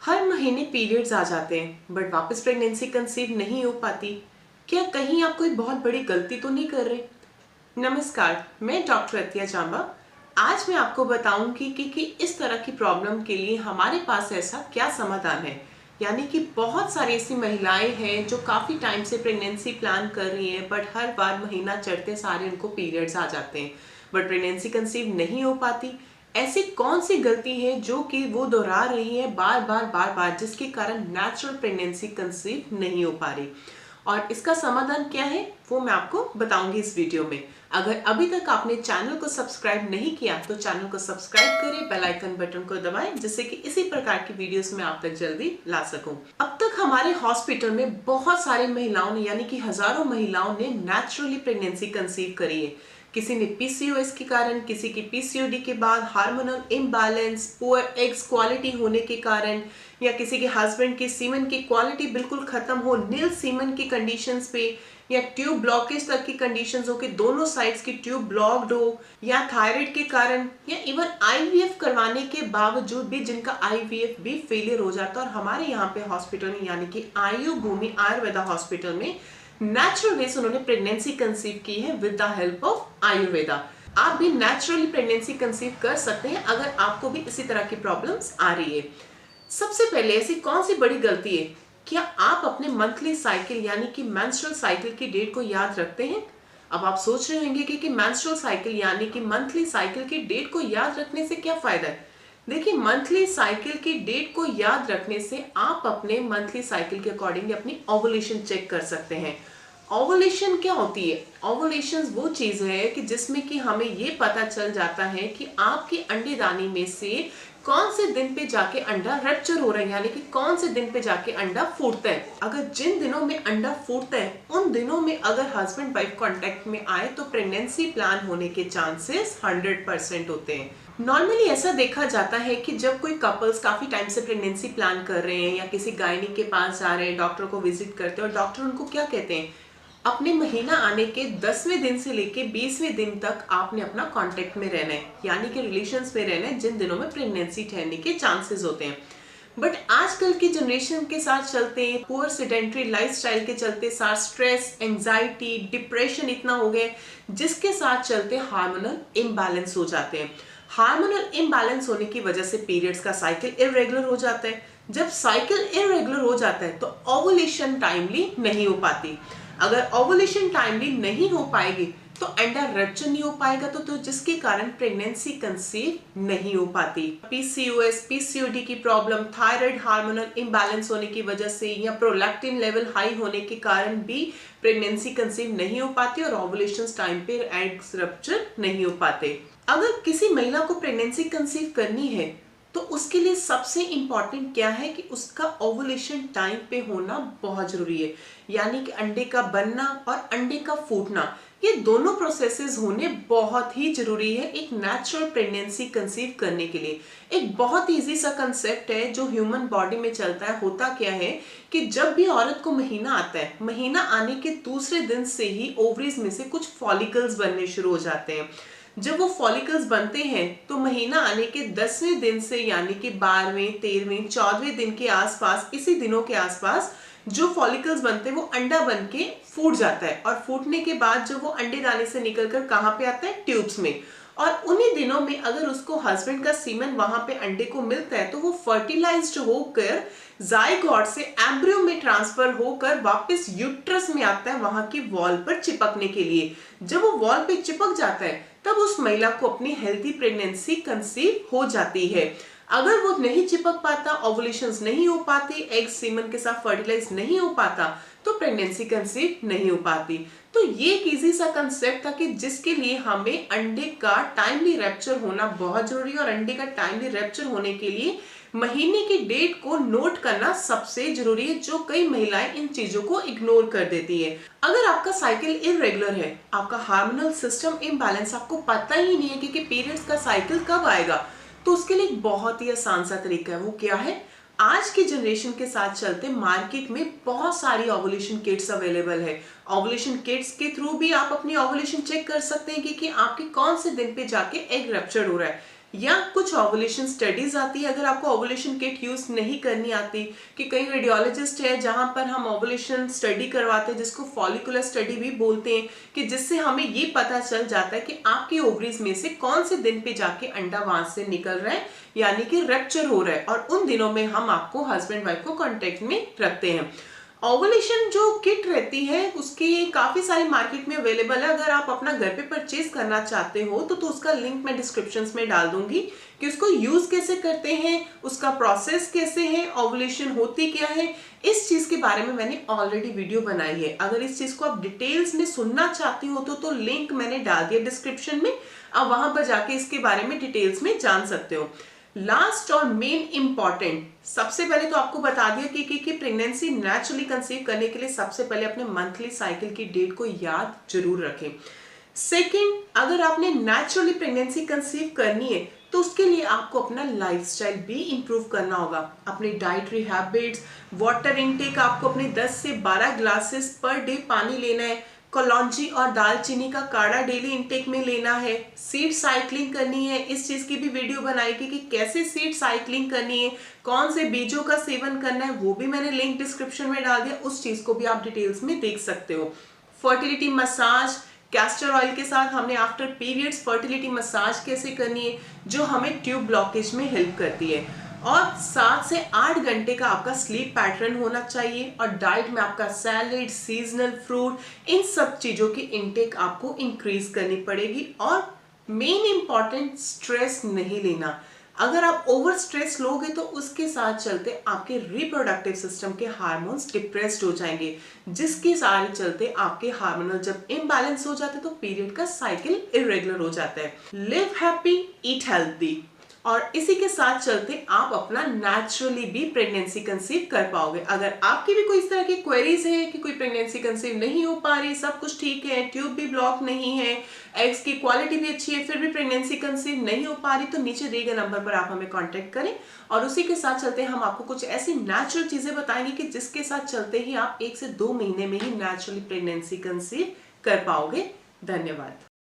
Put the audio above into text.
हर महीने पीरियड्स आ जाते हैं बट वापस प्रेगनेंसी कंसीव नहीं हो पाती। क्या कहीं आप कोई बहुत बड़ी गलती तो नहीं कर रहे? नमस्कार, मैं डॉक्टर अतिया चांबा। आज मैं आपको बताऊंगी कि इस तरह की प्रॉब्लम के लिए हमारे पास ऐसा क्या समाधान है। यानी कि बहुत सारी ऐसी महिलाएं हैं जो काफ़ी टाइम से प्रेगनेंसी प्लान कर रही हैं बट हर बार महीना चढ़ते सारे उनको पीरियड्स आ जाते हैं बट प्रेगनेंसी कंसीव नहीं हो पाती। ऐसी कौन सी गलती है जो कि वो दोहरा रही है बार बार बार बार, जिसके कारण नेचुरल प्रेगनेंसी कंसीव नहीं हो पा रही? और इसका समाधान क्या है वो मैं आपको बताऊंगी इस वीडियो में। अगर अभी तक आपने चैनल को सब्सक्राइब नहीं किया तो चैनल को सब्सक्राइब करें, बेल आइकन बटन को दबाएं, जिससे कि इसी प्रकार की वीडियोस में आप तक जल्दी ला सकूं। अब तक हमारे हॉस्पिटल में बहुत सारी महिलाओं ने, यानी कि हजारों महिलाओं ने नेचुरली प्रेगनेंसी कंसीव करी है। किसी ने पीसीओएस के कारण, किसी की पीसीओडी के बाद hormonal imbalance, poor eggs quality होने के कारण, या किसी के हस्बैंड की सीमन की क्वालिटी बिल्कुल खत्म हो, नील सीमन की कंडीशंस पे, या ट्यूब ब्लॉकेज तक की कंडीशंस हो कि दोनों साइड्स की ट्यूब ब्लॉक्ड हो, या थायराइड के कारण, या इवन आईवीएफ करवाने के बावजूद भी जिनका आईवीएफ भी फेलियर हो जाता है। और हमारे यहाँ पे हॉस्पिटल में, यानी कि आयु भूमि आयुर्वेदा हॉस्पिटल में नेचुरल वे से उन्होंने प्रेगनेंसी कंसीव की है with the help of Ayurveda. आप भी नेचुरली प्रेगनेंसी कंसीव कर सकते हैं अगर आपको भी इसी तरह की प्रॉब्लम्स आ रही है। सबसे पहले ऐसी कौन सी बड़ी गलती है? क्या आप अपने मंथली साइकिल यानी कि मेंस्ट्रुअल साइकिल की डेट को याद रखते हैं? अब आप सोच रहे होंगे कि मेंस्ट्रुअल साइकिल यानी कि मंथली साइकिल की डेट को याद रखने से क्या फायदा है? देखिए, मंथली साइकिल की डेट को याद रखने से आप अपने मंथली साइकिल के अकॉर्डिंग अपनी ओवुलेशन चेक कर सकते हैं। ओवुलेशन क्या होती है? ओवुलेशन वो चीज है कि जिसमें कि हमें ये पता चल जाता है कि आपकी अंडेदानी में से कौन से दिन पे जाके अंडा रप्चर हो रहा है, यानी कि कौन से दिन पे जाके अंडा फूटता है। अगर जिन दिनों में अंडा फूटता है उन दिनों में अगर हस्बैंड वाइफ कांटेक्ट में आए तो प्रेगनेंसी प्लान होने के चांसेस 100% होते हैं। नॉर्मली ऐसा देखा जाता है कि जब कोई कपल्स काफी टाइम से प्रेगनेंसी प्लान कर रहे हैं या किसी गायनी के पास जा रहे हैं, डॉक्टर को विजिट करते हैं और डॉक्टर उनको क्या कहते हैं, अपने महीना आने के 10वें दिन से लेके 20वें दिन तक आपने अपना कांटेक्ट में रहना है, यानी कि रिलेशंस में रहना है जिन दिनों में प्रेगनेंसी ठहरने के चांसेस होते हैं। बट आजकल की जनरेशन के साथ चलते हैं, पुअर सेडेंटरी लाइफस्टाइल के चलते साथ स्ट्रेस, एंजाइटी, डिप्रेशन इतना हो गया, जिसके साथ चलते हार्मोनल इम्बैलेंस हो जाते हैं। हार्मोनल इम्बैलेंस होने की वजह से पीरियड्स का साइकिल इरेगुलर हो जाता है। जब साइकिल इरेगुलर हो जाता है तो ओवुलेशन टाइमली नहीं हो पाती। अगर ओवुलेशन टाइमली नहीं हो पाएगी तो अंडा रप्चर नहीं हो पाएगा, तो जिसके कारण प्रेगनेंसी कंसीव नहीं हो पाती। पीसीओएस, पीसीओडी की प्रॉब्लम, थायराइड हार्मोनल इम्बैलेंस होने की वजह से या प्रोलैक्टिन लेवल हाई होने के कारण भी प्रेगनेंसी कंसीव नहीं हो पाती और ओवुलेशन टाइम पे एग्स रप्चर नहीं हो पाते। अगर किसी महिला को प्रेगनेंसी कंसीव करनी है तो उसके लिए सबसे इंपॉर्टेंट क्या है कि उसका ओवुलेशन टाइम पे होना बहुत जरूरी है। यानी कि अंडे का बनना और अंडे का फूटना, ये दोनों प्रोसेसेस होने बहुत ही जरूरी है एक नेचुरल प्रेगनेंसी कंसीव करने के लिए। एक बहुत इजी सा कंसेप्ट है जो ह्यूमन बॉडी में चलता है। होता क्या है कि जब भी औरत को महीना आता है, महीना आने के दूसरे दिन से ही ओवरीज में से कुछ फॉलिकल्स बनने शुरू हो जाते हैं। जब वो फॉलिकल्स बनते हैं तो महीना आने के 10वें दिन से, यानी कि 12वें, 13वें, 14वें दिन के आसपास, इसी दिनों के आसपास जो फॉलिकल्स बनते हैं वो अंडा बन के फूट जाता है। और फूटने के बाद जब वो अंडे दाने से निकलकर कहाँ पे आता है? ट्यूब्स में। और उन्हीं दिनों में अगर उसको हस्बैंड का सीमन वहां पे अंडे को मिलता है तो वो फर्टिलाइज्ड होकर जाइगोट से एम्ब्रियो में ट्रांसफर होकर वापस यूट्रस में आता है वहां की वॉल पर चिपकने के लिए। जब वो वॉल पे चिपक जाता है तब उस महिला को अपनी हेल्थी प्रेगनेंसी कंसीव हो जाती है। अगर वो नहीं चिपक पाता, ओवुलेशंस नहीं हो पाती, एग सीमन के साथ फर्टिलाइज नहीं हो पाता, तो प्रेगनेंसी कंसीव नहीं हो पाती। तो ये एक इजी सा कंसेप्ट था कि जिसके लिए हमें अंडे का टाइमली रैप्चर होना बहुत जरूरी है। और अंडे का टाइमली रैप्चर होने के लिए महीने की डेट को नोट करना सबसे जरूरी है, जो कई महिलाएं इन चीजों को इग्नोर कर देती है। अगर आपका साइकिल इरेगुलर है, आपका हार्मोनल सिस्टम इम्बैलेंस, आपको पता ही नहीं है कि पीरियड्स का साइकिल कब आएगा, तो उसके लिए एक बहुत ही आसान सा तरीका है। वो क्या है? आज की जनरेशन के साथ चलते मार्केट में बहुत सारी ओवुलेशन किट्स अवेलेबल है। ओवुलेशन किट्स के थ्रू भी आप अपनी ओवुलेशन चेक कर सकते हैं कि आपके कौन से दिन पे जाके एग रप्चर हो रहा है। या कुछ ओवुलेशन स्टडीज आती है। अगर आपको ओवुलेशन किट यूज नहीं करनी आती, कि कई रेडियोलॉजिस्ट है जहां पर हम ओवुलेशन स्टडी करवाते हैं जिसको फॉलिकुलर स्टडी भी बोलते हैं, कि जिससे हमें ये पता चल जाता है कि आपकी ओवरीज में से कौन से दिन पे जाके अंडा वहां से निकल रहा है, यानी कि रप्चर हो रहा है, और उन दिनों में हम आपको हस्बैंड वाइफ को कांटेक्ट में रखते हैं। ओवुलेशन जो किट रहती है उसकी काफी सारी मार्केट में अवेलेबल है। अगर आप अपना घर पे परचेज करना चाहते हो तो उसका लिंक मैं डिस्क्रिप्शन में डाल दूंगी कि उसको यूज कैसे करते हैं, उसका प्रोसेस कैसे है, ओवुलेशन होती क्या है, इस चीज के बारे में मैंने ऑलरेडी वीडियो बनाई है। अगर इस चीज को आप डिटेल्स में सुनना चाहती हो तो लिंक मैंने डाल दिया डिस्क्रिप्शन में, आप वहां पर जाके इसके बारे में डिटेल्स में जान सकते हो। लास्ट और मेन इंपॉर्टेंट, सबसे पहले तो आपको बता दिया कि प्रेगनेंसी नेचुरली कंसीव करने के लिए सबसे पहले अपने मंथली साइकिल की डेट को याद जरूर रखें। सेकंड, अगर आपने नेचुरली प्रेगनेंसी कंसीव करनी है तो उसके लिए आपको अपना लाइफस्टाइल भी इंप्रूव करना होगा। अपनी डाइटरी हैबिट्स, वाटर इनटेक आपको अपने 10 से 12 ग्लासेस पर डे पानी लेना है। कलौंजी और दालचीनी का काढ़ा डेली इनटेक में लेना है। सीड साइक्लिंग करनी है, इस चीज की भी वीडियो बनाएगी कि कैसे सीड साइक्लिंग करनी है, कौन से बीजों का सेवन करना है, वो भी मैंने लिंक डिस्क्रिप्शन में डाल दिया, उस चीज को भी आप डिटेल्स में देख सकते हो। फर्टिलिटी मसाज, कैस्टर ऑयल के साथ हमने आफ्टर पीरियड्स फर्टिलिटी मसाज कैसे करनी है जो हमें ट्यूब ब्लॉकेज में हेल्प करती है। और 7 से 8 घंटे का आपका स्लीप पैटर्न होना चाहिए, और डाइट में आपका सैलेड, सीजनल फ्रूट, इन सब चीजों की इनटेक आपको इंक्रीज करनी पड़ेगी। और मेन इंपॉर्टेंट, स्ट्रेस नहीं लेना। अगर आप ओवर स्ट्रेस लोगे तो उसके साथ चलते आपके रिप्रोडक्टिव सिस्टम के हार्मोन्स डिप्रेस्ड हो जाएंगे, जिसके सारे चलते आपके हार्मोनल जब इम्बैलेंस हो जाते तो पीरियड का साइकिल इरेगुलर हो जाता है। लिव हैप्पी, ईट हेल्थी, और इसी के साथ चलते आप अपना नेचुरली भी प्रेगनेंसी कंसीव कर पाओगे। अगर आपकी भी कोई इस तरह की क्वेरीज है कि कोई प्रेगनेंसी कंसीव नहीं हो पा रही, सब कुछ ठीक है, ट्यूब भी ब्लॉक नहीं है, एग्स की क्वालिटी भी अच्छी है, फिर भी प्रेगनेंसी कंसीव नहीं हो पा रही, तो नीचे दिए गए नंबर पर आप हमें कांटेक्ट करें, और उसी के साथ चलते हम आपको कुछ ऐसी नेचुरल चीजें बताएंगे कि जिसके साथ चलते ही आप 1 से 2 महीने में ही नेचुरली प्रेगनेंसी कंसीव कर पाओगे। धन्यवाद।